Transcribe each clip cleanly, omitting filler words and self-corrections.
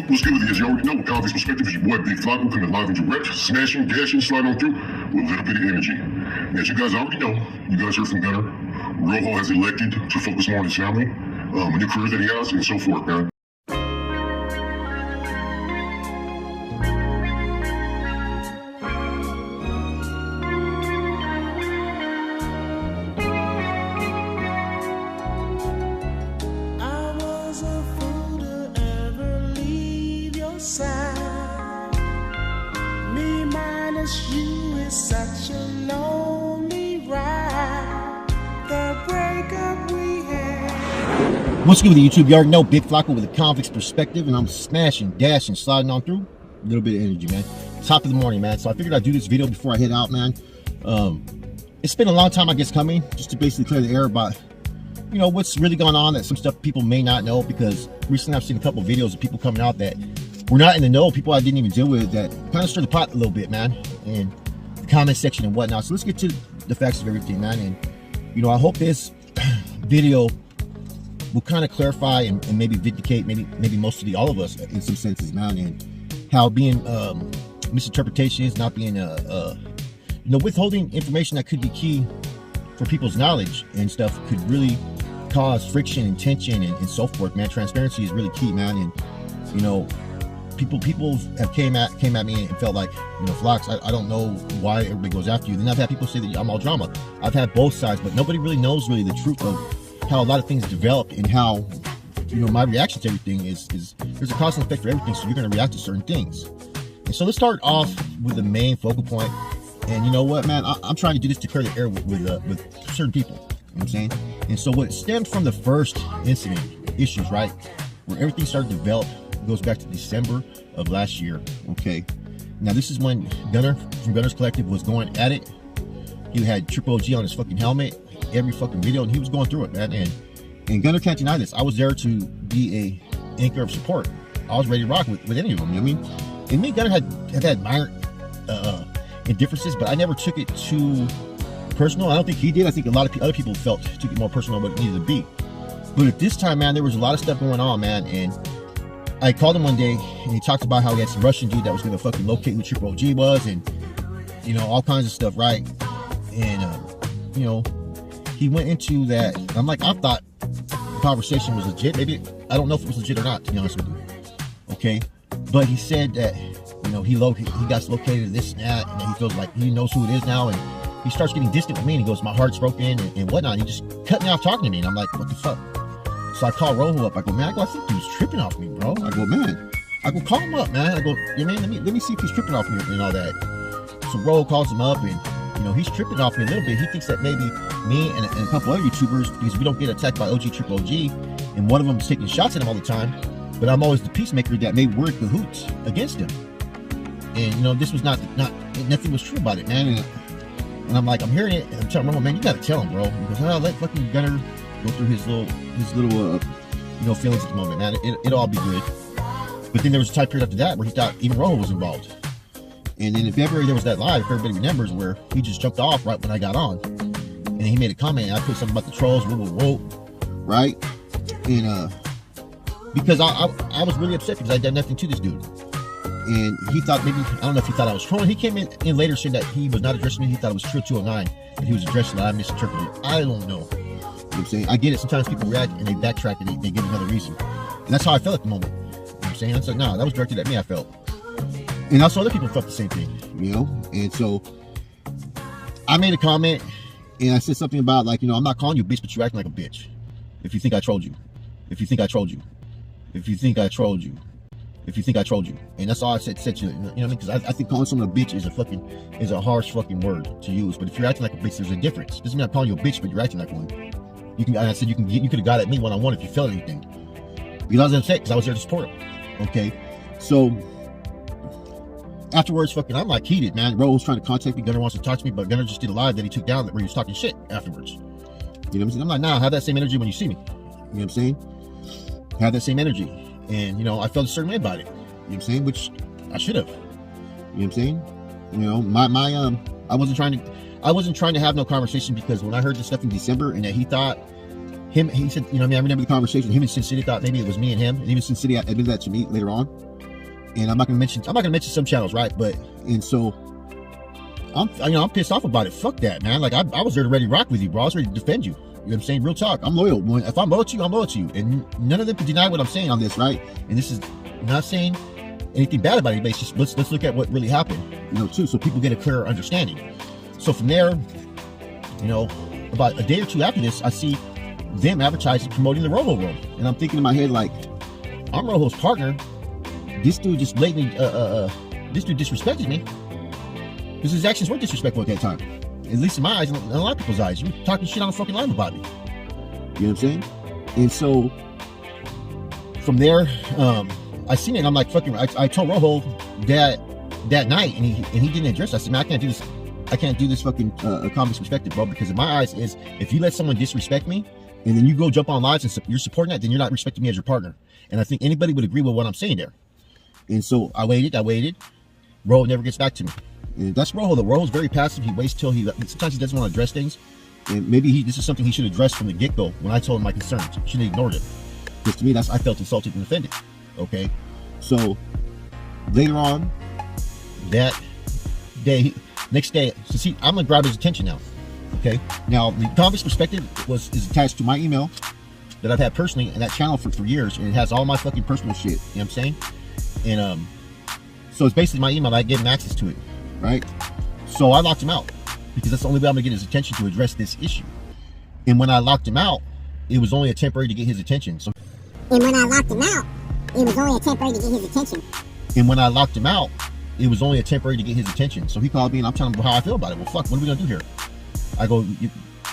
What's good with you? As you already know, with Convicts Prespective is your boy Big Flaco coming live and direct, smashing, dashing, sliding on through with a little bit of energy. And as you guys already know, you guys heard from Gunner, Rojo has elected to focus more on his family, a new career that he has, and so forth, man. Me minus you is such a lonely ride. The breakup we had. What's good with the YouTube? You already know Big Flaco with the Convicts Perspective, and I'm smashing, dashing, sliding on through. A little bit of energy, man. Top of the morning, man. So I figured I'd do this video before I head out, man. It's been a long time, I guess, coming, just to basically clear the air about, you know, what's really going on, that some stuff people may not know, because recently I've seen a couple of videos of people coming out that we're not in the know, people I didn't even deal with, that kind of stirred the pot a little bit, man, in the comment section and whatnot. So let's get to the facts of everything, man. And, you know, I hope this video will kind of clarify and maybe vindicate maybe mostly all of us in some senses, man, and how being misinterpretations, not being you know, withholding information that could be key for people's knowledge and stuff could really cause friction and tension and so forth, man. Transparency is really key, man. And, you know, people have came at me and felt like, you know, Flox, I don't know why everybody goes after you. Then I've had people say that I'm all drama. I've had both sides, but nobody really knows really the truth of how a lot of things developed and how, you know, my reaction to everything is there's a cause and effect for everything, so you're going to react to certain things. And so let's start off with the main focal point. And you know what, man, I'm trying to do this to clear the air with certain people, you know what I'm saying? And so what stemmed from the first incident issues, right, where everything started to develop, goes back to December of last year. Okay, now this is when Gunner from Gunner's Collective was going at it. He had Triple G on his fucking helmet every fucking video, and he was going through it, man. And Gunner can't deny this. I was there to be a anchor of support. I was ready to rock with any of them, you know what I mean? And me and Gunner had minor differences, but I never took it too personal. I don't think he did. I think a lot of other people took it more personal than it needed to be. But at this time, man, there was a lot of stuff going on, man. And I called him one day, and he talked about how he had some Russian dude that was going to fucking locate who Triple G was, and, you know, all kinds of stuff, right? And, you know, he went into that. I'm like, I thought the conversation was legit. Maybe, I don't know if it was legit or not, to be honest with you. Okay? But he said that, you know, he got located this and that, and he feels like he knows who it is now, and he starts getting distant with me, and he goes, my heart's broken, and whatnot. And he just cut me off talking to me, and I'm like, what the fuck? So I call Rojo up. I go, man, I think he was tripping off me, bro. I go, man. I go, call him up, man. I go, yeah, man, let me see if he's tripping off me and all that. So Rojo calls him up, and, you know, he's tripping off me a little bit. He thinks that maybe me and a couple other YouTubers, because we don't get attacked by OG Triple G, and one of them is taking shots at him all the time, but I'm always the peacemaker that maybe we're in cahoots against him. And, you know, this was nothing was true about it, man. And I'm like, I'm hearing it, and I'm telling Rojo, man, you gotta tell him, bro. He goes, oh, let fucking Gunner go through his little you know, feelings at the moment, man. It'll all be good. But then there was a time period after that where he thought even Rojo was involved. And then in February there was that live, if everybody remembers, where he just jumped off right when I got on, and he made a comment, and I put something about the trolls, whoa, right? And because I was really upset because I did nothing to this dude. And he thought maybe, I don't know if he thought I was trolling. He came in later saying that he was not addressing me. He thought it was Trill 209, and he was addressing that I misinterpreted. I don't know. You know what I'm saying? I get it. Sometimes people react and they backtrack and they give another reason. And that's how I felt at the moment. You know what I'm saying? I was like, no, that was directed at me, I felt. And also other people felt the same thing, you know? And so I made a comment, and I said something about, like, you know, I'm not calling you a bitch, but you're acting like a bitch. If you think I trolled you. If you think I trolled you. If you think I trolled you. If you think I trolled you. And that's all I said to you. You know what I mean? Because I think calling someone a bitch is a harsh fucking word to use. But if you're acting like a bitch, there's a difference. Doesn't mean I'm calling you a bitch, but you're acting like one. I said you could have got at me one-on-one if you felt anything. Because I was upset because I was there to support him. Okay? So afterwards, fucking, I'm like heated, man. Rojo was trying to contact me. Gunner wants to talk to me, but Gunner just did a live that he took down where he was talking shit afterwards. You know what I'm saying? I'm like, nah, have that same energy when you see me. You know what I'm saying? Have that same energy. And, you know, I felt a certain way about it. You know what I'm saying? Which I should have. You know what I'm saying? You know, I wasn't trying to have no conversation, because when I heard this stuff in December, and that he thought he said, you know what I mean, I remember the conversation, him and Sin City thought maybe it was me and him, and even Sin City admitted that to me later on. and I'm not gonna mention some channels, right? But and so I'm pissed off about it. Fuck that, man. Like I was there to ready to rock with you, bro. I was ready to defend you. You know what I'm saying? Real talk. I'm loyal. If I'm loyal to you, I'm loyal to you. And none of them can deny what I'm saying on this, right? And this is not saying anything bad about anybody. It's just let's look at what really happened, you know, too, so people get a clearer understanding. So from there, you know, about a day or two after this, I see them advertising, promoting the Rojo room. And I'm thinking in my head, like, I'm Rojo's partner. This dude just blatantly, this dude disrespected me. Because his actions were disrespectful at that time. At least in my eyes, and a lot of people's eyes. You were talking shit on the fucking live about me. You know what I'm saying? And so, from there, I seen it and I'm like, fucking, I told Rojo that night, and he didn't address it. I said, man, I can't do this fucking Convicts Prespective, bro, because in my eyes is, if you let someone disrespect me, and then you go jump on lives and you're supporting that, then you're not respecting me as your partner. And I think anybody would agree with what I'm saying there. And so I waited. Rojo never gets back to me. And that's Rojo, though. Rojo's very passive. He waits till sometimes he doesn't want to address things. And maybe this is something he should address from the get-go when I told him my concerns. He should have ignored it. Because to me, I felt insulted and offended. Okay? So, later on, that day, next day, so see, I'm going to grab his attention now. Okay? Now, the Convicts Prespective is attached to my email that I've had personally in that channel for years, and it has all my fucking personal shit. You know what I'm saying? And, so it's basically my email. I gave him access to it. Right? So I locked him out because that's the only way I'm gonna get his attention to address this issue. And when I locked him out, it was only a temporary to get his attention. So And when I locked him out, it was only a temporary to get his attention. And when I locked him out, it was only a temporary to get his attention. So he called me and I'm telling him how I feel about it. Well, fuck, what are we gonna do here? I go,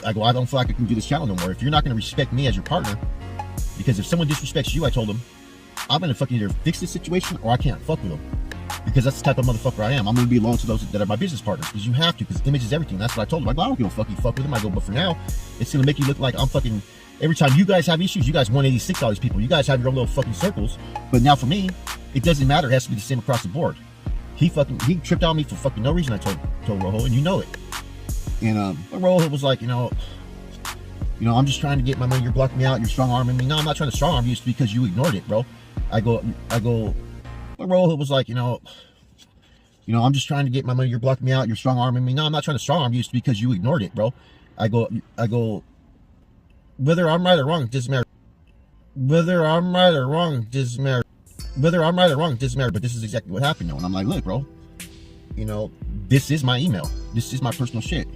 I don't feel like I can do this channel no more. If you're not gonna respect me as your partner, because if someone disrespects you, I told him, I'm gonna fucking either fix this situation or I can't fuck with them. Because that's the type of motherfucker I am. I'm going to be loyal to those that are my business partners. Because you have to. Because image is everything. That's what I told him. I go, I don't give a fuck. You fuck with him. I go, but for now, it's going to make you look like I'm fucking... Every time you guys have issues, you guys 186 all these people. You guys have your own little fucking circles. But now for me, it doesn't matter. It has to be the same across the board. He tripped on me for fucking no reason, I told Rojo. And you know it. And Rojo was like, you know, I'm just trying to get my money. You're blocking me out. You're strong-arming me. No, I'm not trying to strong-arm you. It's because you ignored it, bro. I go... Rojo was like, you know, I'm just trying to get my money. You're blocking me out. You're strong arming me. No, I'm not trying to strong arm you. It's because you ignored it, bro. I go. Whether I'm right or wrong, it doesn't matter. Whether I'm right or wrong, it doesn't matter. Whether I'm right or wrong, it doesn't matter. But this is exactly what happened, though. And I'm like, look, bro. This is my email. This is my personal shit.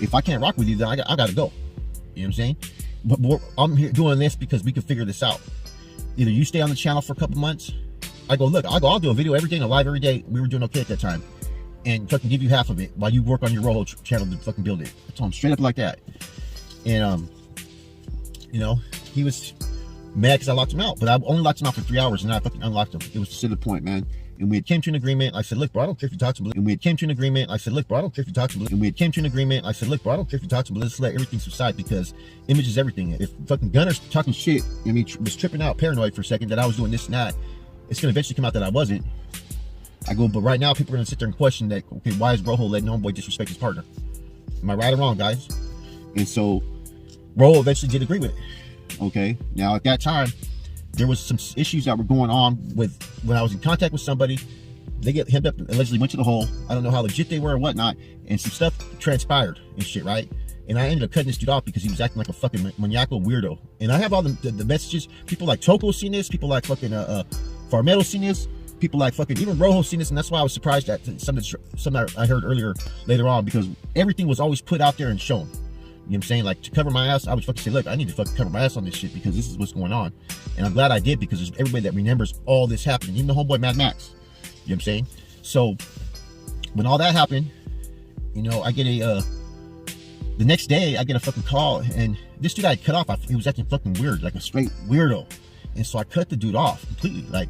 If I can't rock with you, then I gotta go. You know what I'm saying? But I'm here doing this because we can figure this out. Either you stay on the channel for a couple months. I go, look, I'll do a video every day and a live every day. We were doing okay at that time. And fucking give you half of it while you work on your Rojo channel to fucking build it. I told him straight up like that. And, he was mad because I locked him out. But I only locked him out for 3 hours and I fucking unlocked him. It was to the point, man. And we had came to an agreement. I said, look, bro, I don't care if you talk to me. And we had came to an agreement. I said, look, bro, I don't care if you talk to me. And we had came to an agreement. I said, look, bro, I don't care if you talk to me. Let's let everything subside because image is everything. If fucking Gunner's talking shit, was tripping out, paranoid for a second that I was doing this and that, it's going to eventually come out that I wasn't. I go, but right now people are going to sit there and question that, okay, why is Rojo letting homeboy disrespect his partner? Am I right or wrong, guys? And so Rojo eventually did agree with it. Okay, now at that time, there was some issues that were going on with when I was in contact with somebody. They get hemmed up, allegedly went to the hole. I don't know how legit they were or whatnot. And some stuff transpired and shit, right? And I ended up cutting this dude off because he was acting like a fucking maniacal weirdo. And I have all the messages. People like Toko seen this. People like fucking Farmetto seen this. People like fucking even Rojo seen this. And that's why I was surprised at some that I heard later on, because everything was always put out there and shown. You know what I'm saying? Like, to cover my ass, I would fucking say, look, I need to fucking cover my ass on this shit because this is what's going on. And I'm glad I did, because there's everybody that remembers all this happening. Even the homeboy Mad Max. You know what I'm saying? So when all that happened, I get the next day I get a fucking call, and this dude I had cut off, he was acting fucking weird, like a straight weirdo. And so I cut the dude off completely. Like,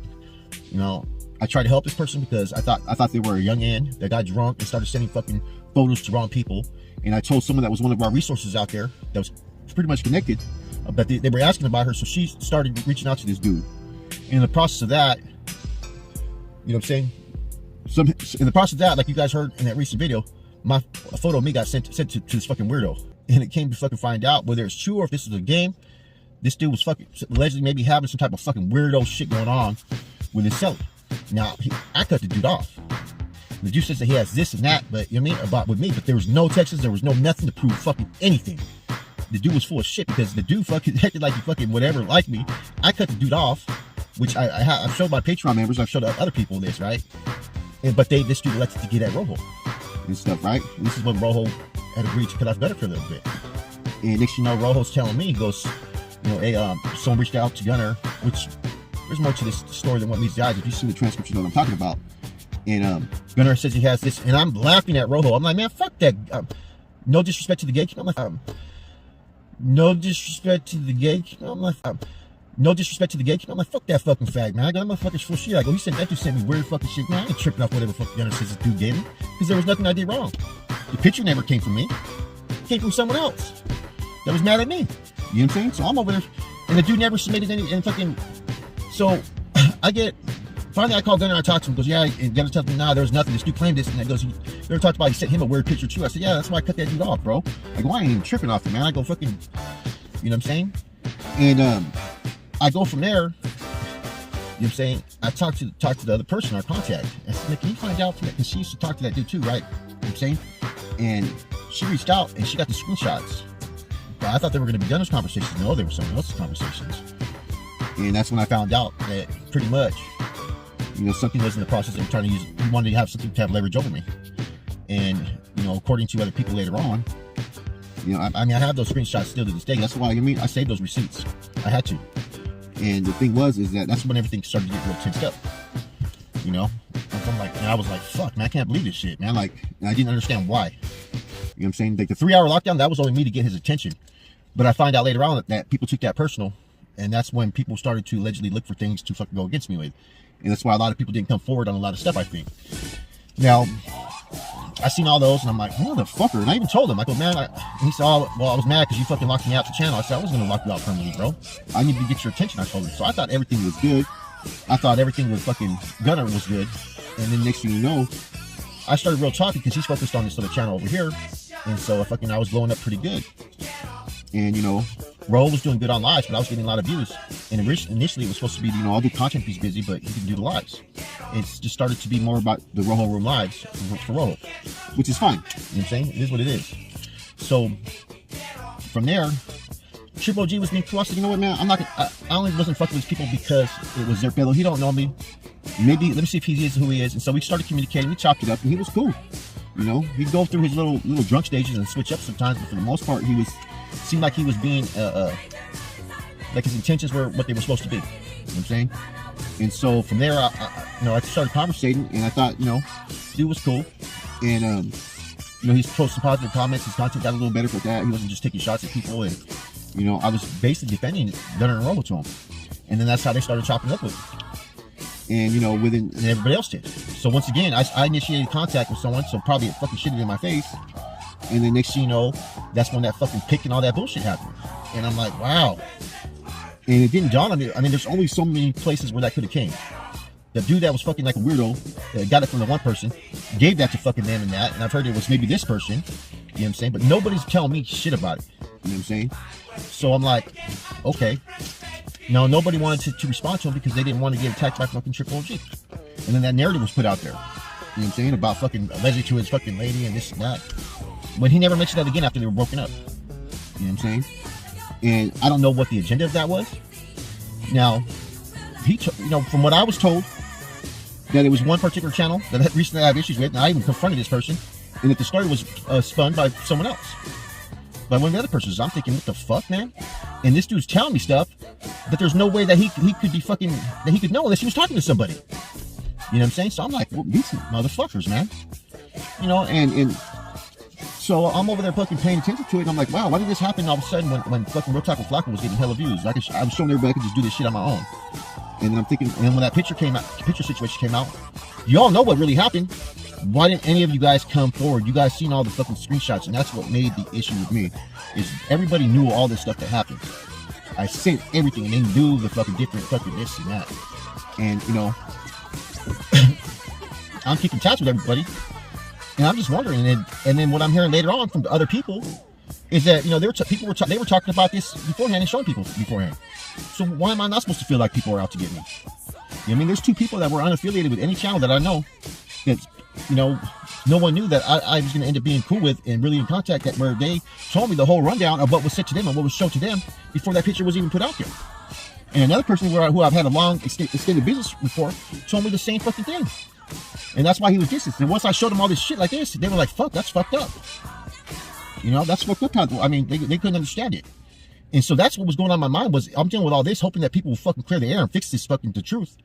I tried to help this person because I thought they were a young end that got drunk and started sending fucking photos to wrong people. And I told someone that was one of our resources out there that was pretty much connected, but they were asking about her, so she started reaching out to this dude. And in the process of that, you know what I'm saying? In the process of that, like you guys heard in that recent video, a photo of me got sent to this fucking weirdo. And it came to fucking find out whether it's true or if this is a game. This dude was fucking allegedly maybe having some type of fucking weirdo shit going on with his celly. Now, I cut the dude off. The dude says that he has this and that, but you know what I mean, about with me, but there was no texts, there was no nothing to prove fucking anything. The dude was full of shit because the dude fucking acted like he fucking whatever like me. I cut the dude off, which I've showed my Patreon members, I've showed other people this, right? But this dude elected to get at Rojo and stuff, right? And this is when Rojo had agreed to cut off Gunner for a little bit. And next you know, Rojo's telling me, he goes, you know, hey, someone reached out to Gunner, which there's more to this story than what meets the eyes. If you see the transcript, you know what I'm talking about. And Gunner says he has this, and I'm laughing at Rojo. I'm like, man, fuck that. No disrespect to the gay. I'm like, no disrespect to the gay. I'm like, no disrespect to the gay. I'm like, fuck that fucking fag, man. I got my fucking full shit. I go, he said that dude sent me weird fucking shit. Man, I ain't tripping off whatever fucking Gunner says this dude gave me, because there was nothing I did wrong. The picture never came from me. It came from someone else that was mad at me. You know what I'm saying? So I'm over there, and the dude never submitted any fucking. So finally I called Gunner, I talked to him, he goes, yeah, and Gunner tells me, nah, there was nothing, this dude claimed this, and he goes, you ever talked about, he sent him a weird picture too. I said, yeah, that's why I cut that dude off, bro. I go, I ain't even tripping off him, man. I go fucking, you know what I'm saying? And I go from there, you know what I'm saying, I talked to the other person, our contact. I said, can you find out from that, because she used to talk to that dude too, right? You know what I'm saying? And she reached out, and she got the screenshots. But I thought they were going to be Gunner's conversations. No, they were someone else's conversations. And that's when I found out that pretty much, you know, something was in the process of trying to use, he wanted to have something to have leverage over me. And, you know, according to other people later on, you know, I mean, I have those screenshots still to this day. That's why, I mean, I saved those receipts. I had to. And the thing is that that's when everything started to get real tensed up. You know? I'm like, and I was like, fuck, man, I can't believe this shit, man. Like, and I didn't understand why. You know what I'm saying? Like, the 3-hour lockdown, that was only me to get his attention. But I find out later on that people took that personal. And that's when people started to allegedly look for things to fucking go against me with. And that's why a lot of people didn't come forward on a lot of stuff, I think. Now, I seen all those, and I'm like, motherfucker. And I even told him, I go, man, and he said, oh, well, I was mad because you fucking locked me out the channel. I said, I was going to lock you out permanently, bro. I need to get your attention, I told him. So I thought everything was good. I thought everything was fucking Gunner was good. And then next thing you know, I started real talking because he's focused on this other channel over here. And so I was blowing up pretty good. And, you know, Ro was doing good on lives, but I was getting a lot of views. And initially it was supposed to be, you know, I'll do content if he's busy, but he didn't do the lives. It's just started to be more about the Rojo Room lives for Rojo, which is fine. You know what I'm saying? It is what it is. So from there, Triple G was being cool. I said, you know what, man, I only wasn't fucking with people because it was their fellow. He don't know me. Maybe, let me see if he is who he is. And so we started communicating, we chopped it up, and he was cool. You know, he'd go through his little drunk stages and switch up sometimes, but for the most part, seemed like he was being, like his intentions were what they were supposed to be. You know what I'm saying? And so from there, I started conversating, and I thought, you know, dude was cool. And, you know, he's posting positive comments. His content got a little better for that. He wasn't just taking shots at people. And, you know, I was basically defending Gunner and Robo to him. And then that's how they started chopping up with him. And, you know, and everybody else did. So once again, I initiated contact with someone, so probably it fucking shitted in my face. And then next thing you know, that's when that fucking pick and all that bullshit happened. And I'm like, wow. And it didn't dawn on me. I mean, there's only so many places where that could have came. The dude that was fucking like a weirdo, got it from the one person, gave that to fucking them and that. And I've heard it was maybe this person. You know what I'm saying? But nobody's telling me shit about it. You know what I'm saying? So I'm like, okay. No, nobody wanted to respond to him because they didn't want to get attacked by fucking Triple G. And then that narrative was put out there. You know what I'm saying? About fucking allegedly to his fucking lady and this and that. But he never mentioned that again after they were broken up. You know what I'm saying? And I don't know what the agenda of that was. Now, you know, from what I was told, that it was one particular channel that I recently had issues with, and I even confronted this person, and that the story was spun by someone else. By one of the other persons. I'm thinking, what the fuck, man? And this dude's telling me stuff that there's no way that he could be fucking, that he could know unless he was talking to somebody. You know what I'm saying? So I'm like, well, these motherfuckers, man. You know, and so I'm over there fucking paying attention to it, and I'm like, wow, why did this happen all of a sudden when fucking Real Talk with Flaco was getting hella views? I was showing everybody I could just do this shit on my own. And then I'm thinking, and when that picture situation came out, you all know what really happened. Why didn't any of you guys come forward? You guys seen all the fucking screenshots, and that's what made the issue with me, is everybody knew all this stuff that happened. I sent everything, and they knew the fucking different fucking this and that. And, you know, I'm keeping tabs with everybody. And I'm just wondering, and then what I'm hearing later on from the other people is that, you know, they were talking about this beforehand and showing people beforehand. So why am I not supposed to feel like people are out to get me? I mean, there's 2 people that were unaffiliated with any channel that I know that, you know, no one knew that I was going to end up being cool with and really in contact, that where they told me the whole rundown of what was said to them and what was shown to them before that picture was even put out there. And another person who I've had a long extended business rapport told me the same fucking thing. And that's why he was distanced. And once I showed them all this shit like this, they were like, fuck, that's fucked up. You know, that's fucked up. I mean, they couldn't understand it. And so that's what was going on in my mind, was I'm dealing with all this, hoping that people will fucking clear the air and fix this fucking the truth.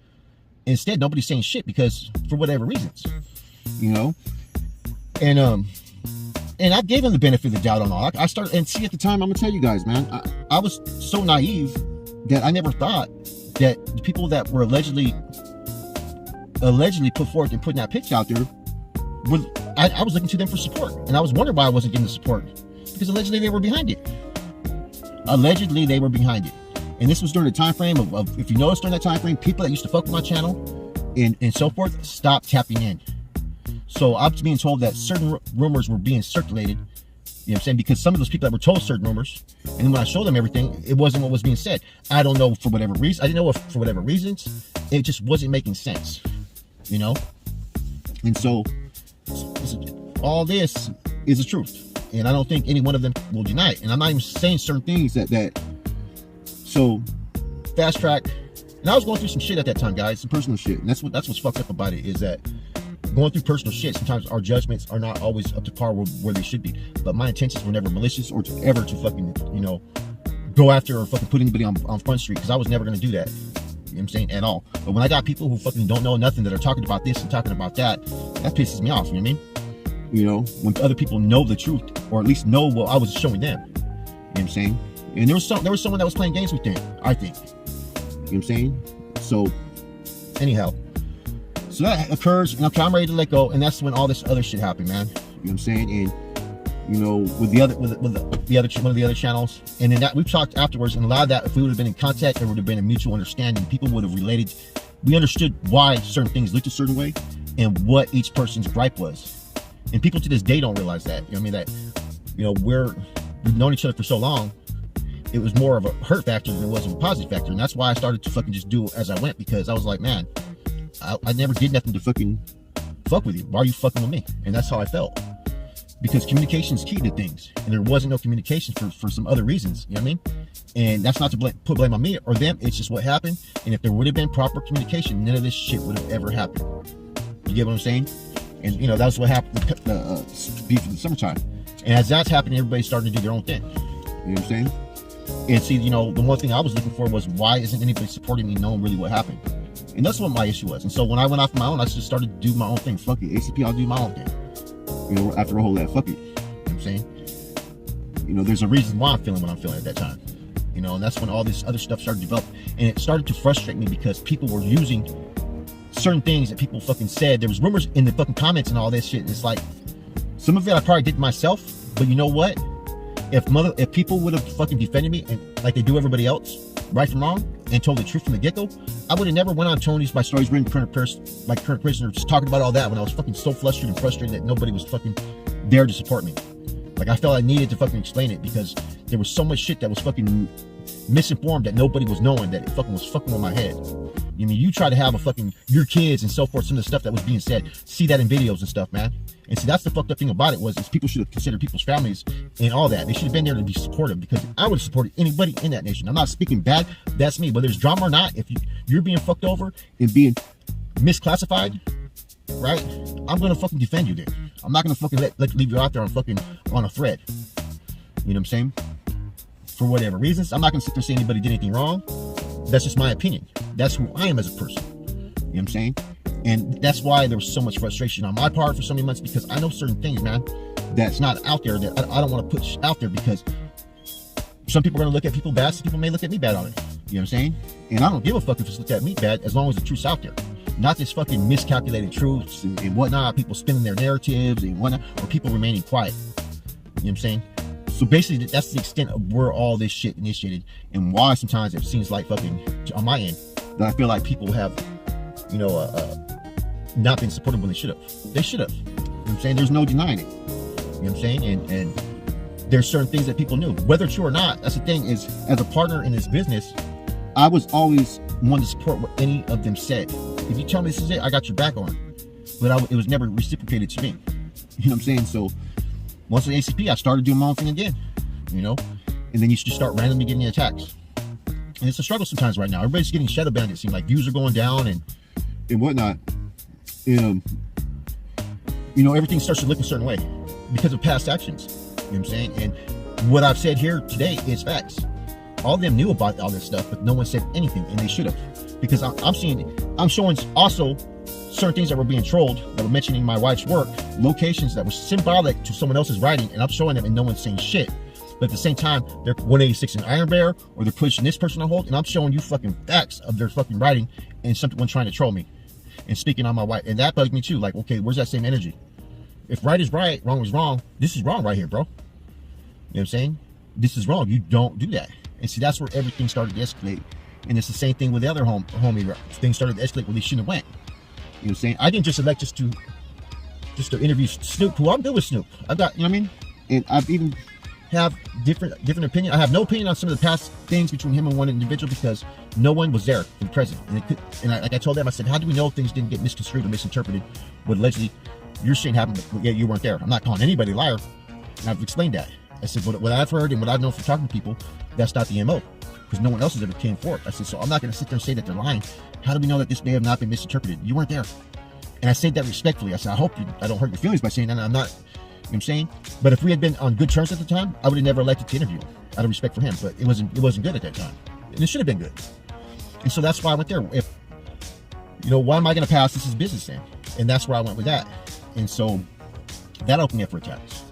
Instead, nobody's saying shit because, for whatever reasons, you know. And I gave them the benefit of the doubt on all. I started, and see, at the time, I'm gonna tell you guys, man, I was so naive that I never thought that the people that were allegedly put forth and putting that picture out there, I was looking to them for support, and I was wondering why I wasn't getting the support, because allegedly they were behind it. Allegedly they were behind it. And this was during the time frame of if you notice, during that time frame, people that used to fuck with my channel and so forth stopped tapping in. So I was being told that certain rumors were being circulated, you know what I'm saying, because some of those people that were told certain rumors, and then when I showed them everything, it wasn't what was being said. I don't know, for whatever reason. I didn't know if for whatever reasons, it just wasn't making sense, you know. And so all this is the truth, and I don't think any one of them will deny it. And I'm not even saying certain things that so fast track. And I was going through some shit at that time, guys, some personal shit. And that's what's fucked up about it, is that going through personal shit, sometimes our judgments are not always up to par where they should be. But my intentions were never malicious or to fucking, you know, go after or fucking put anybody on Front Street, because I was never going to do that. You know what I'm saying? At all. But when I got people who fucking don't know nothing that are talking about this and talking about that, that pisses me off, you know what I mean? You know, when other people know the truth, or at least know what I was showing them. You know what I'm saying? And there was someone that was playing games with them, I think. You know what I'm saying? So, anyhow. So that occurs, and I'm ready to let go, and that's when all this other shit happened, man. You know what I'm saying? And, you know, with one of the other channels, and then that we talked afterwards, and a lot of that, if we would have been in contact, there would have been a mutual understanding. People would have related. We understood why certain things looked a certain way, and what each person's gripe was. And people to this day don't realize that. You know what I mean? That, you know, we've known each other for so long, it was more of a hurt factor than it was a positive factor. And that's why I started to fucking just do it as I went, because I was like, man, I never did nothing to fucking fuck with you. Why are you fucking with me? And that's how I felt. Because communication is key to things. And there wasn't no communication for some other reasons. You know what I mean? And that's not to put blame on me or them. It's just what happened. And if there would have been proper communication, none of this shit would have ever happened. You get what I'm saying? And, you know, that was what happened with beef in the summertime. And as that's happening, everybody's starting to do their own thing. You know what I'm saying? And see, you know, the one thing I was looking for was, why isn't anybody supporting me knowing really what happened? And that's what my issue was. And so when I went off my own, I just started to do my own thing. Fuck it, ACP, I'll do my own thing. You know, after a whole lot, fuck it. You know what I'm saying? You know, there's a reason why I'm feeling what I'm feeling at that time. You know, and that's when all this other stuff started to develop. And it started to frustrate me, because people were using certain things that people fucking said. There was rumors in the fucking comments and all this shit. And it's like, some of it I probably did myself, but you know what? If people would have fucking defended me, and like they do everybody else, right from wrong, and told the truth from the get-go, I would have never went on Tony's My Stories Written Current Prisoner, just talking about all that when I was fucking so flustered and frustrated that nobody was fucking there to support me. Like, I felt I needed to fucking explain it, because there was so much shit that was fucking misinformed that nobody was knowing, that it fucking was fucking on my head. I mean, you try to have your kids and so forth, some of the stuff that was being said, see that in videos and stuff, man. And see, that's the fucked up thing about it, is people should have considered people's families and all that. They should have been there to be supportive, because I would have supported anybody in that nation. I'm not speaking bad, that's me. Whether there's drama or not, if you're being fucked over and being misclassified, right, I'm gonna fucking defend you then. I'm not gonna fucking leave you out there on a thread. You know what I'm saying? For whatever reasons, I'm not gonna sit there saying anybody did anything wrong. That's just my opinion. That's who I am as a person. You know what I'm saying? And that's why there was so much frustration on my part for so many months, because I know certain things, man, that's not out there, that I don't want to put out there, because some people are going to look at people bad, some people may look at me bad on it. You know what I'm saying? And I don't give a fuck if it's looked at me bad, as long as the truth's out there. Not this fucking miscalculated truths and whatnot, people spinning their narratives and whatnot, or people remaining quiet. You know what I'm saying? So basically, that's the extent of where all this shit initiated, and why sometimes it seems like fucking, on my end, that I feel like people have, you know, not been supportive when they should have. They should have. You know what I'm saying? There's no denying it. You know what I'm saying? And there's certain things that people knew. Whether true or not, that's the thing, is, as a partner in this business, I was always one to support what any of them said. If you tell me this is it, I got your back on. But it was never reciprocated to me. You know what I'm saying? So once the ACP, I started doing my own thing again, you know? And then you just start randomly getting attacks. And it's a struggle sometimes right now. Everybody's getting shadow banned. It seems like views are going down and whatnot. You know, everything starts to look a certain way because of past actions. You know what I'm saying? And what I've said here today is facts. All of them knew about all this stuff, but no one said anything, and they should have. Because I'm showing also certain things that were being trolled, that were mentioning my wife's work, locations that were symbolic to someone else's writing, and I'm showing them and no one's saying shit. But at the same time, they're 186 in Iron Bear, or they're pushing this person on hold, and I'm showing you fucking facts of their fucking writing, and someone trying to troll me and speaking on my wife. And that bugged me too. Like, okay, where's that same energy? If right is right, wrong is wrong, this is wrong right here, bro. You know what I'm saying? This is wrong. You don't do that. And see, that's where everything started to escalate. And it's the same thing with the other homie. Things started to escalate where they shouldn't have went. You know what I'm saying? I didn't just elect just to interview Snoop, who I'm good with Snoop. I've got, you know what I mean? And I've even have different opinion. I have no opinion on some of the past things between him and one individual because no one was there for the president. And like I told them, I said, how do we know things didn't get misconstrued or misinterpreted? What allegedly you're saying happened, but yeah, you weren't there. I'm not calling anybody a liar. And I've explained that. I said, what I've heard and what I've known from talking to people, that's not the MO, because no one else has ever came forth. I said, so I'm not going to sit there and say that they're lying. How do we know that this may have not been misinterpreted? You weren't there. And I said that respectfully. I said, I hope I don't hurt your feelings by saying that. I'm not, you know what I'm saying? But if we had been on good terms at the time, I would have never elected to interview him out of respect for him. But it wasn't good at that time. And it should have been good. And so that's why I went there. If, you know, why am I going to pass? This is business then. And that's where I went with that. And so that opened me up for attacks.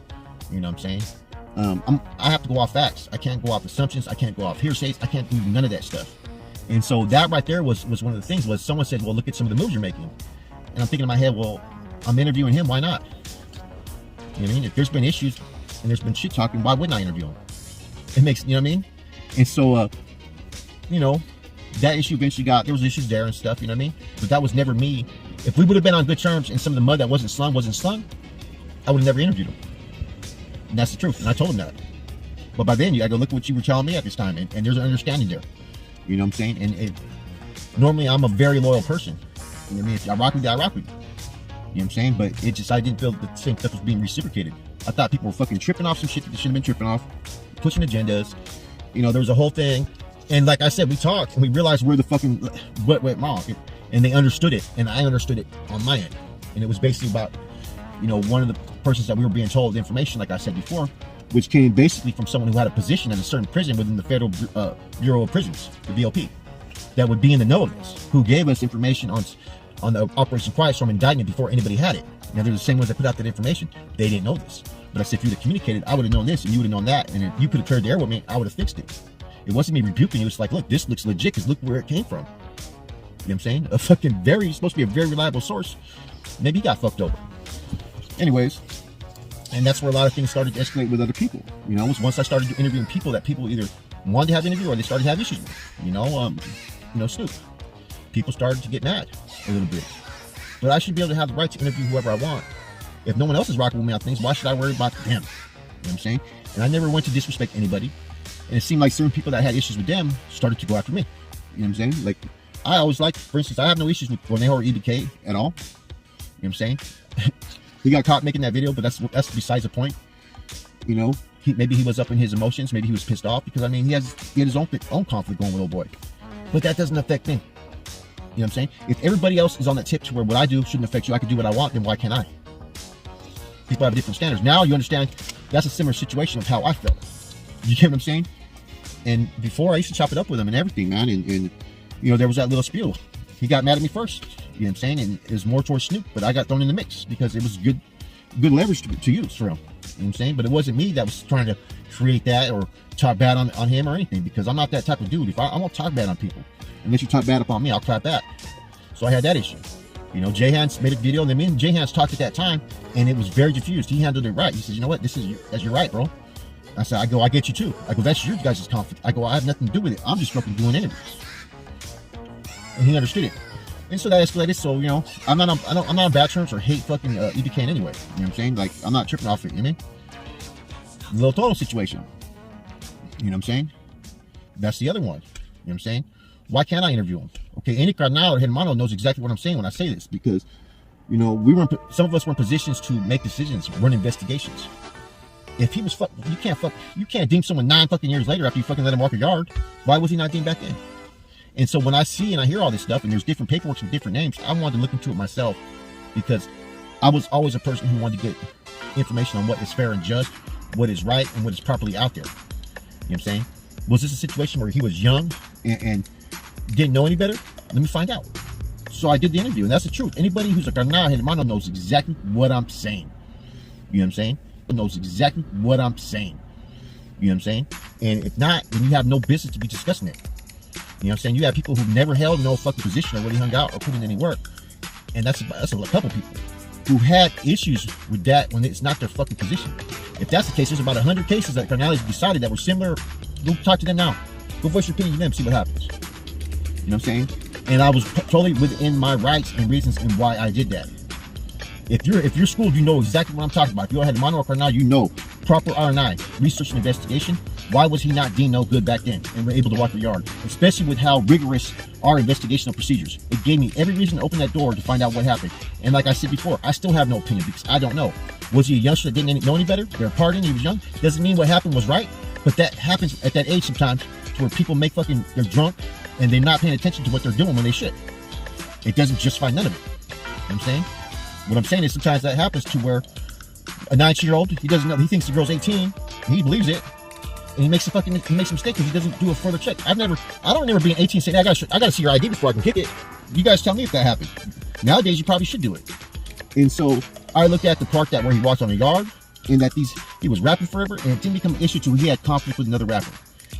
You know what I'm saying? I have to go off facts. I can't go off assumptions. I can't go off hearsays. I can't do none of that stuff. And so that right there was one of the things. Was someone said, well, look at some of the moves you're making. And I'm thinking in my head, well, I'm interviewing him. Why not? You know what I mean? If there's been issues and there's been shit talking, why wouldn't I interview him? It makes, you know what I mean? And so, you know, that issue eventually there was issues there and stuff, you know what I mean? But that was never me. If we would have been on good terms and some of the mud that wasn't slung, I would have never interviewed him. And that's the truth. And I told him that. But by then, you gotta go look at what you were telling me at this time. And there's an understanding there. You know what I'm saying? And normally, I'm a very loyal person. You know what I mean? If I rock with you, I rock with you. You know what I'm saying? But it just, I didn't feel the same stuff was being reciprocated. I thought people were fucking tripping off some shit that they shouldn't have been tripping off. Pushing agendas. You know, there was a whole thing. And like I said, we talked and we realized where the fucking, what went wrong. And they understood it. And I understood it on my end. And it was basically about, you know, one of the persons that we were being told the information, like I said before, which came basically from someone who had a position in a certain prison within the Federal Bureau of Prisons, the BOP, that would be in the know of this, who gave us information on the Operation Quiet Storm indictment before anybody had it. Now, they're the same ones that put out that information. They didn't know this. But I said, if you would have communicated, I would have known this, and you would have known that, and if you could have cleared the air with me, I would have fixed it. It wasn't me rebuking you. It's like, look, this looks legit, because look where it came from. You know what I'm saying? A fucking supposed to be a very reliable source. Maybe he got fucked over. Anyways, and that's where a lot of things started to escalate with other people. You know, once I started interviewing people that people either wanted to have an interview or they started to have issues with. You know, Snoop. People started to get mad a little bit. But I should be able to have the right to interview whoever I want. If no one else is rocking with me on things, why should I worry about them? You know what I'm saying? And I never went to disrespect anybody. And it seemed like certain people that had issues with them started to go after me. You know what I'm saying? Like, I always like, for instance, I have no issues with Cornejo or EBK at all. You know what I'm saying? He got caught making that video, but that's besides the point. You know, maybe he was up in his emotions. Maybe he was pissed off because, I mean, he had his own conflict going with old boy. But that doesn't affect me. You know what I'm saying? If everybody else is on that tip to where what I do shouldn't affect you, I can do what I want, then why can't I? People have different standards. Now you understand that's a similar situation of how I felt. You get what I'm saying? And before, I used to chop it up with him and everything, man. And you know, there was that little spiel. He got mad at me first. You know what I'm saying? And it was more towards Snoop, but I got thrown in the mix because it was good leverage to use for him. You know what I'm saying? But it wasn't me that was trying to create that or talk bad on him or anything, because I'm not that type of dude. If I won't talk bad on people. Unless you talk bad upon me, I'll clap back. So I had that issue. You know, J-Hans made a video, and then me and J-Hans talked at that time, and it was very diffused. He handled it right. He says, you know what, that's your right, bro. I said, I get you too. I go, that's your guys' conflict. I go, I have nothing to do with it. I'm just fucking doing interviews. And he understood it. And so that escalated. So, you know, I'm not on bad terms or hate fucking EBK anyway. You know what I'm saying? Like, I'm not tripping off it, you know what I mean? Little total situation. You know what I'm saying? That's the other one. You know what I'm saying? Why can't I interview him? Okay, any carnal or hermano knows exactly what I'm saying when I say this, because, you know, some of us were in positions to make decisions, run investigations. If he was you can't deem someone 9 fucking years later after you fucking let him walk your yard. Why was he not deemed back then? And so when I see and I hear all this stuff and there's different paperwork and different names, I wanted to look into it myself, because I was always a person who wanted to get information on what is fair and just, what is right, and what is properly out there. You know what I'm saying? Was this a situation where he was young and didn't know any better? Let me find out. So I did the interview, and that's the truth. Anybody who's a carnal hermano knows exactly what I'm saying. You know what I'm saying? Knows exactly what I'm saying. You know what I'm saying? And if not, then you have no business to be discussing it. You know what I'm saying? You have people who've never held no fucking position or really hung out or put in any work. And that's a couple people who had issues with that when it's not their fucking position. If that's the case, there's about 100 cases that carnales decided that were similar. Go talk to them now. Go voice your opinion to them, see what happens. You know what I'm saying? And I was totally within my rights and reasons and why I did that. If you're schooled, you know exactly what I'm talking about. If you're a hermano or carnal, you know proper R&I, research and investigation. Why was he not deemed no good back then and were able to walk the yard? Especially with how rigorous our investigational procedures. It gave me every reason to open that door to find out what happened. And like I said before, I still have no opinion because I don't know. Was he a youngster that didn't know any better? They're partying, he was young. Doesn't mean what happened was right, but that happens at that age sometimes, to where people they're drunk and they're not paying attention to what they're doing when they should. It doesn't justify none of it. You know what I'm saying? What I'm saying is sometimes that happens to where a 19-year-old, he doesn't know, he thinks the girl's 18, and he believes it, and he makes a mistake because he doesn't do a further check. I don't remember being 18 saying, I gotta see your ID before I can kick it. You guys tell me if that happened. Nowadays, you probably should do it. And so I looked at the part where he walked on the yard, and that he was rapping forever, and it didn't become an issue until he had conflict with another rapper.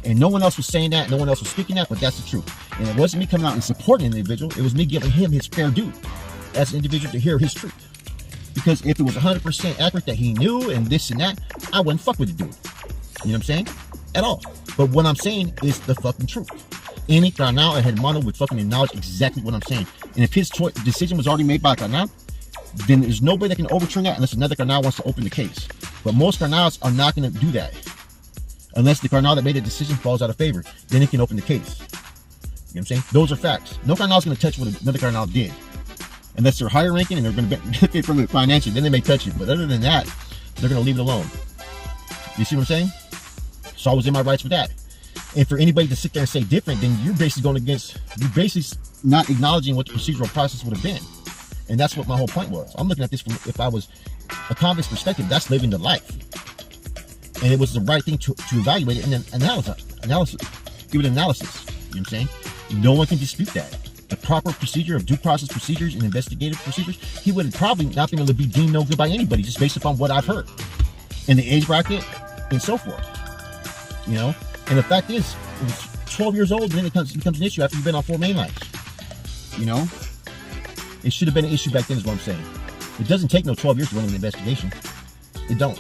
And no one else was saying that, no one else was speaking that, but that's the truth. And it wasn't me coming out and supporting an individual, it was me giving him his fair due as an individual to hear his truth. Because if it was 100% accurate that he knew and this and that, I wouldn't fuck with the dude. You know what I'm saying? At all. But what I'm saying is the fucking truth. Any carnal or hermano would fucking acknowledge exactly what I'm saying. And if his decision was already made by a carnal, then there's nobody that can overturn that unless another carnal wants to open the case. But most carnals are not going to do that. Unless the carnal that made the decision falls out of favor. Then it can open the case. You know what I'm saying? Those are facts. No carnal is going to touch what another carnal did. Unless they're higher ranking and they're going to benefit from it financially, then they may touch it. But other than that, they're going to leave it alone. You see what I'm saying? So I was in my rights with that. And for anybody to sit there and say different, then you're basically not acknowledging what the procedural process would have been. And that's what my whole point was. I'm looking at this from, if I was a convict's perspective, that's living the life. And it was the right thing to evaluate it and then give it analysis. You know what I'm saying? No one can dispute that. The proper procedure of due process procedures and investigative procedures, he would have probably not been able to be deemed no good by anybody just based upon what I've heard and the age bracket and so forth. You know, and the fact is, it was 12 years old and then it becomes an issue after you've been on 4 main lines. You know, it should have been an issue back then is what I'm saying. It doesn't take no 12 years to run an investigation. It don't.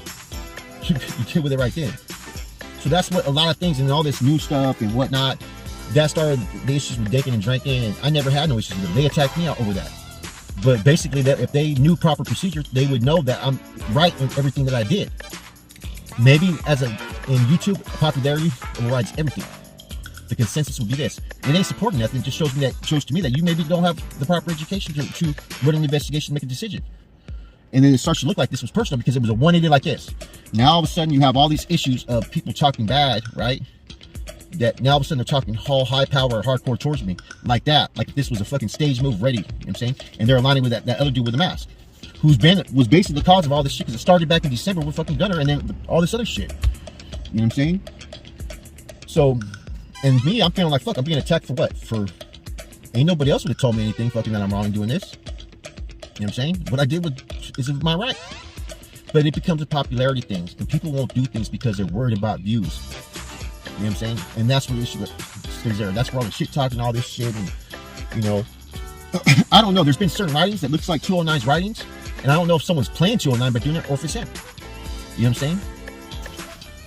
You deal with it right then. So that's what a lot of things and all this new stuff and whatnot, that started the issues with drinking and drinking, and I never had no issues with it. They attacked me out over that. But basically, that if they knew proper procedures, they would know that I'm right in everything that I did. Maybe in YouTube, popularity overrides everything. The consensus would be this. It ain't supporting nothing. It just shows to me that you maybe don't have the proper education to run an investigation and make a decision. And then it starts to look like this was personal because it was a 180 like this. Now all of a sudden you have all these issues of people talking bad, right? That now all of a sudden they're talking all high power or hardcore towards me like that. Like if this was a fucking stage move ready, you know what I'm saying? And they're aligning with that other dude with the mask, was basically the cause of all this shit because it started back in December with fucking Gunner and then all this other shit. You know what I'm saying? So, and me, I'm feeling like, fuck, I'm being attacked for what? For, ain't nobody else would have told me anything fucking that I'm wrong in doing this. You know what I'm saying? What I did is my right. But it becomes a popularity thing. And people won't do things because they're worried about views. You know what I'm saying? And that's where the issue is there. That's where all the shit talk and all this shit. And, you know, I don't know. There's been certain writings that looks like 209's writings. And I don't know if someone's playing 209 by doing it or if it's him. You know what I'm saying?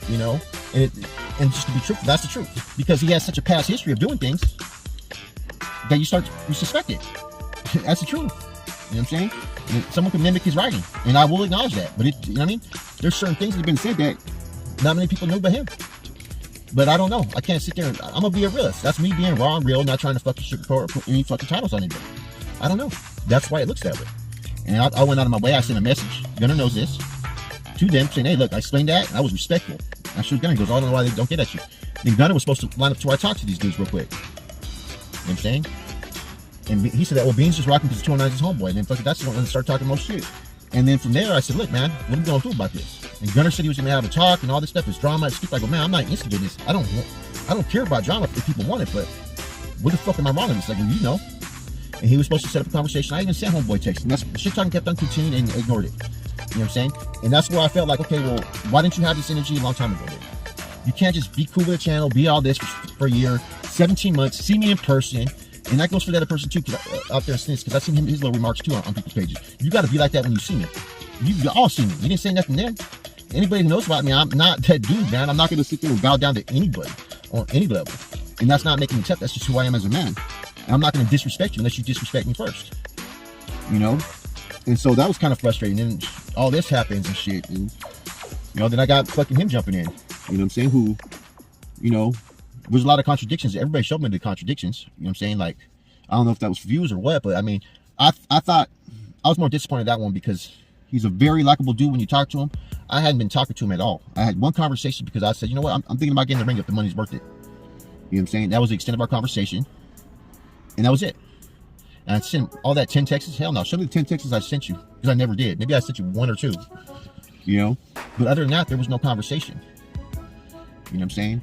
You know? And just to be truthful, that's the truth. Because he has such a past history of doing things that you suspect it. That's the truth. You know what I'm saying? And someone can mimic his writing, and I will acknowledge that. But you know what I mean? There's certain things that have been said that not many people know but him. But I don't know. I can't sit there and I'm gonna be a realist. That's me being raw and real, not trying to fucking sugarcoat or put any fucking titles on anybody. I don't know. That's why it looks that way. And I went out of my way. I sent a message. Gunner knows this. To them saying, hey, look, I explained that. And I was respectful. I showed Gunner. He goes, I don't know why they don't get at you. Then Gunner was supposed to line up to where I talked to these dudes real quick. You know what I'm saying? And he said that, well, Beans just rocking because 209 is his homeboy. And then fucking that's when I started talking more shit. And then from there, I said, look, man, what are we going to do about this? And Gunner said he was going to have a talk and all this stuff is drama. I go, man, I'm not instigating this. I don't care about drama if people want it, but what the fuck am I wrong in this? Like, well, you know. And he was supposed to set up a conversation. I even sent homeboy text. And that's the shit talking kept on continuing and ignored it. You know what I'm saying? And that's where I felt like, okay, well, why didn't you have this energy a long time ago then? You can't just be cool with the channel, be all this for a year, 17 months, see me in person. And that goes for the other person too, out there since, because I've seen his little remarks too on people's pages. You got to be like that when you see me. You all see me. You didn't say nothing then. Anybody who knows about me, I'm not that dude, man. I'm not going to sit there and bow down to anybody on any level. And that's not making me tough. That's just who I am as a man. And I'm not going to disrespect you unless you disrespect me first. You know? And so that was kind of frustrating. And all this happens and shit. And, you know, then I got fucking him jumping in. You know what I'm saying? Who, you know, there's a lot of contradictions. Everybody showed me the contradictions. You know what I'm saying? Like, I don't know if that was views or what, but I mean, I thought I was more disappointed in that one because he's a very likable dude when you talk to him. I hadn't been talking to him at all. I had one conversation because I said, you know what, I'm thinking about getting the ring if the money's worth it. You know what I'm saying? That was the extent of our conversation. And that was it. And I sent all that 10 texts. Hell no, show me the 10 texts I sent you. Because I never did. Maybe I sent you 1 or 2. You know? But other than that, there was no conversation. You know what I'm saying?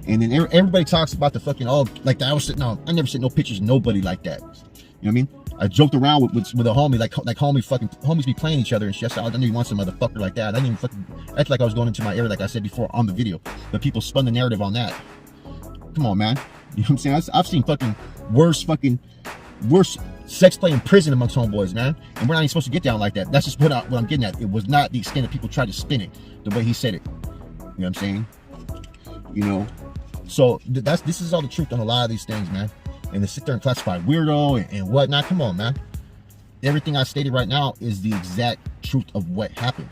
And then everybody talks about the fucking, oh, like that. I never sent no pictures of nobody like that. You know what I mean? I joked around with a homie, like homies be playing each other and shit. So I didn't even want some motherfucker like that. I didn't even fucking act like I was going into my area, like I said before on the video. But people spun the narrative on that. Come on, man. You know what I'm saying? I've seen worse sex play in prison amongst homeboys, man. And we're not even supposed to get down like that. That's just what I'm getting at. It was not the extent that people tried to spin it the way he said it. You know what I'm saying? You know? So this is all the truth on a lot of these things, man. And to sit there and classify weirdo and whatnot, come on, man. Everything I stated right now is the exact truth of what happened.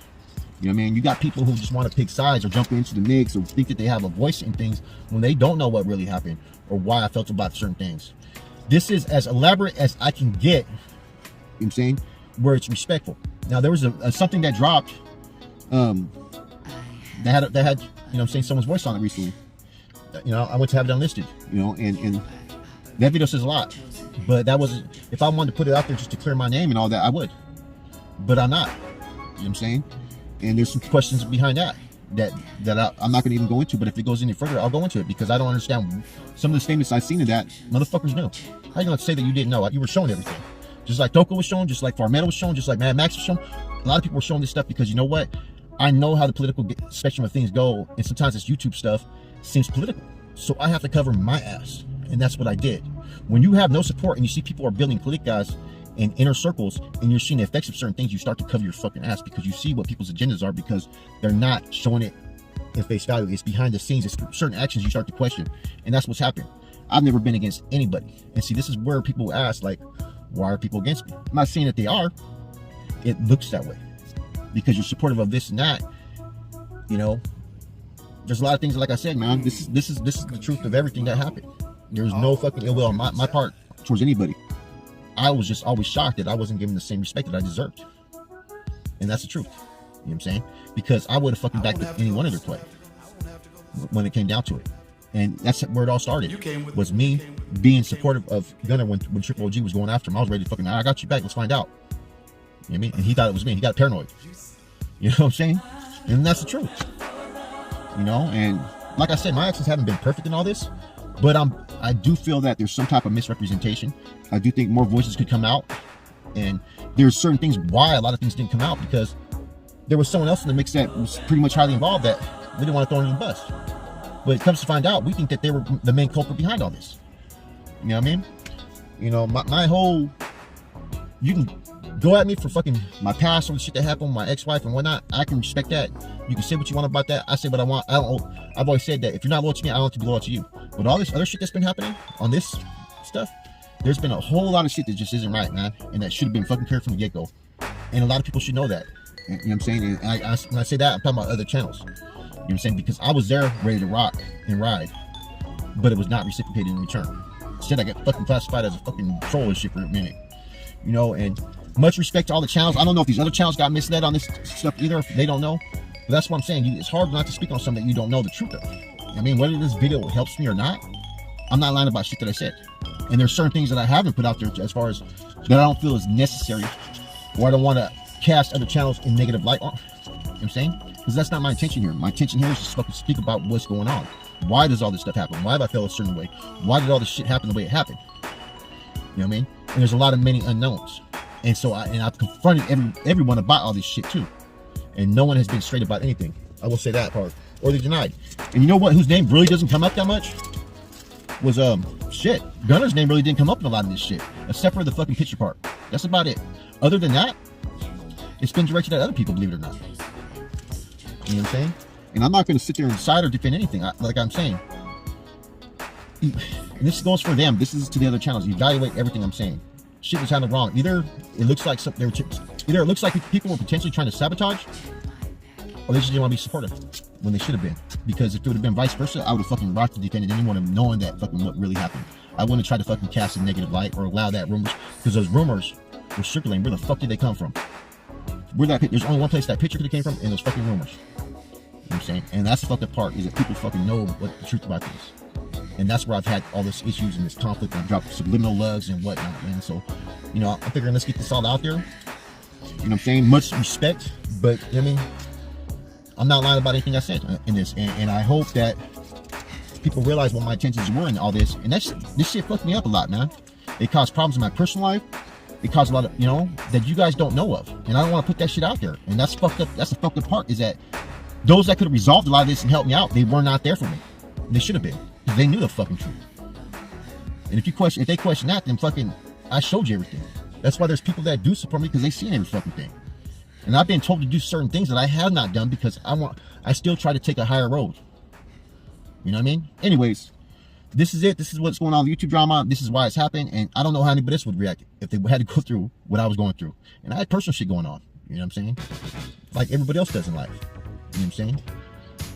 You know what I mean? You got people who just want to pick sides or jump into the mix or think that they have a voice in things when they don't know what really happened or why I felt about certain things. This is as elaborate as I can get, you know what I'm saying, where it's respectful. Now, there was something that dropped that had you know what I'm saying, someone's voice on it recently. You know, I went to have it unlisted, you know, and that video says a lot. But that was, if I wanted to put it out there just to clear my name and all that, I would. But I'm not. You know what I'm saying? And there's some questions behind that I'm not going to even go into. But if it goes any further, I'll go into it because I don't understand some of the statements I've seen of that. Motherfuckers knew. How you going to say that you didn't know? You were showing everything. Just like Toko was shown, just like Farmetal was shown, just like Mad Max was shown. A lot of people were showing this stuff because you know what? I know how the political spectrum of things go. And sometimes this YouTube stuff seems political. So I have to cover my ass. And that's what I did. When you have no support and you see people are building politicas in inner circles and you're seeing the effects of certain things, you start to cover your fucking ass because you see what people's agendas are because they're not showing it in face value. It's behind the scenes. It's certain actions you start to question. And that's what's happening. I've never been against anybody. And see, this is where people ask, like, why are people against me? I'm not saying that they are. It looks that way because you're supportive of this and that. You know, there's a lot of things, like I said, man, this is the truth of everything that happened. There's no fucking ill will on my part towards anybody. I was just always shocked that I wasn't given the same respect that I deserved. And that's the truth. You know what I'm saying? Because I would have fucking backed any one of their play when it came down to it. And that's where it all started. Was me being supportive of Gunner when Triple OG was going after him. I was ready to fucking, I got you back, let's find out. You know what I mean? And he thought it was me. He got paranoid. You know what I'm saying? And that's the truth. You know, and like I said, my actions haven't been perfect in all this. But I do feel that there's some type of misrepresentation. I do think more voices could come out. And there's certain things why a lot of things didn't come out because there was someone else in the mix that was pretty much highly involved that we didn't want to throw in the bus. But it comes to find out, we think that they were the main culprit behind all this. You know what I mean? You know, my whole, you can go at me for fucking my past or the shit that happened with my ex-wife and whatnot. I can respect that. You can say what you want about that. I say what I want. I've always said that if you're not loyal to me, I don't have to be loyal to you. But all this other shit that's been happening on this stuff, there's been a whole lot of shit that just isn't right, man. And that should have been fucking clear from the get-go. And a lot of people should know that. You know what I'm saying? And when I say that, I'm talking about other channels. You know what I'm saying? Because I was there ready to rock and ride, but it was not reciprocated in return. Instead, I got fucking classified as a fucking troll and shit for a minute, you know. And much respect to all the channels. I don't know if these other channels got misled on this stuff either, if they don't know. But that's what I'm saying. It's hard not to speak on something that you don't know the truth of. I mean, whether this video helps me or not, I'm not lying about shit that I said. And there's certain things that I haven't put out there as far as that I don't feel is necessary, or I don't want to cast other channels in negative light on. You know what I'm saying? Because that's not my intention here. My intention here is just fucking speak about what's going on. Why does all this stuff happen? Why have I felt a certain way? Why did all this shit happen the way it happened? You know what I mean? And there's a lot of many unknowns. And so I've confronted everyone about all this shit too. And no one has been straight about anything. I will say that part. Or they denied. And you know what? Whose name really doesn't come up that much? Was shit. Gunner's name really didn't come up in a lot of this shit. Except for the fucking picture part. That's about it. Other than that, it's been directed at other people, believe it or not. You know what I'm saying? And I'm not going to sit there and decide or defend anything. Like I'm saying, and this goes for them. This is to the other channels. Evaluate everything I'm saying. Shit was handled wrong. Either it looks like either it looks like people were potentially trying to sabotage, or they just didn't want to be supportive when they should have been. Because if it would have been vice versa, I would have fucking rocked and defended anyone knowing that fucking what really happened. I wouldn't have tried to fucking cast a negative light or allow that rumors, because those rumors were circulating. Where the fuck did they come from? There's only one place that picture could have came from, and those fucking rumors. You know what I'm saying? And that's the fucked up part, is that people fucking know what the truth about this. And that's where I've had all this issues and this conflict, and I've dropped subliminal loves and whatnot, man. So, you know, I'm figuring let's get this all out there. You know what I'm saying? Much respect, but I mean, I'm not lying about anything I said in this. And I hope that people realize what my intentions were in all this. And this shit fucked me up a lot, man. It caused problems in my personal life. It caused a lot of, you know, that you guys don't know of. And I don't want to put that shit out there. And that's fucked up. That's the fucked up part, is that those that could have resolved a lot of this and helped me out, they were not there for me. And they should have been. Because they knew the fucking truth. And if they question that, then fucking, I showed you everything. That's why there's people that do support me, because they seen every fucking thing. And I've been told to do certain things that I have not done, because I still try to take a higher road. You know what I mean? Anyways, this is it. This is what's going on with YouTube drama. This is why it's happened. And I don't know how anybody else would react if they had to go through what I was going through. And I had personal shit going on. You know what I'm saying? Like everybody else does in life. You know what I'm saying?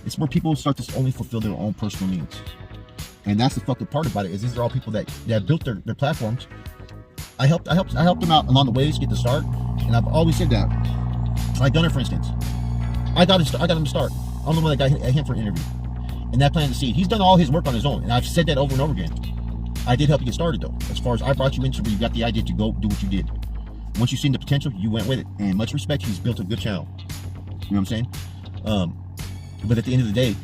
It's where people start to only fulfill their own personal needs. And that's the fucked up part about it, is these are all people that built their platforms. I helped them out along the ways to get the start. And I've always said that. Like Gunner, for instance. I got him to start. I'm the one that got him for an interview. And that planted the seed. He's done all his work on his own. And I've said that over and over again. I did help you get started though. As far as I brought you into where you got the idea to go do what you did. Once you seen the potential, you went with it. And much respect, he's built a good channel. You know what I'm saying? But at the end of the day,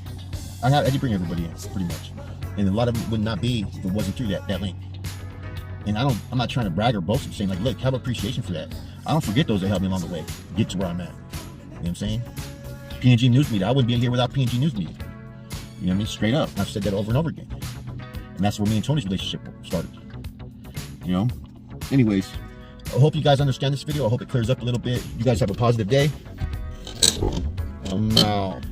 I did bring everybody in, pretty much. And a lot of it would not be if it wasn't through that link. And I'm not trying to brag or boast. I'm saying, like, look, have appreciation for that. I don't forget those that helped me along the way, get to where I'm at. You know what I'm saying? PNG News Media. I wouldn't be in here without PNG News Media. You know what I mean? Straight up. I've said that over and over again. And that's where me and Tony's relationship started. You know? Anyways, I hope you guys understand this video. I hope it clears up a little bit. You guys have a positive day. I'm out.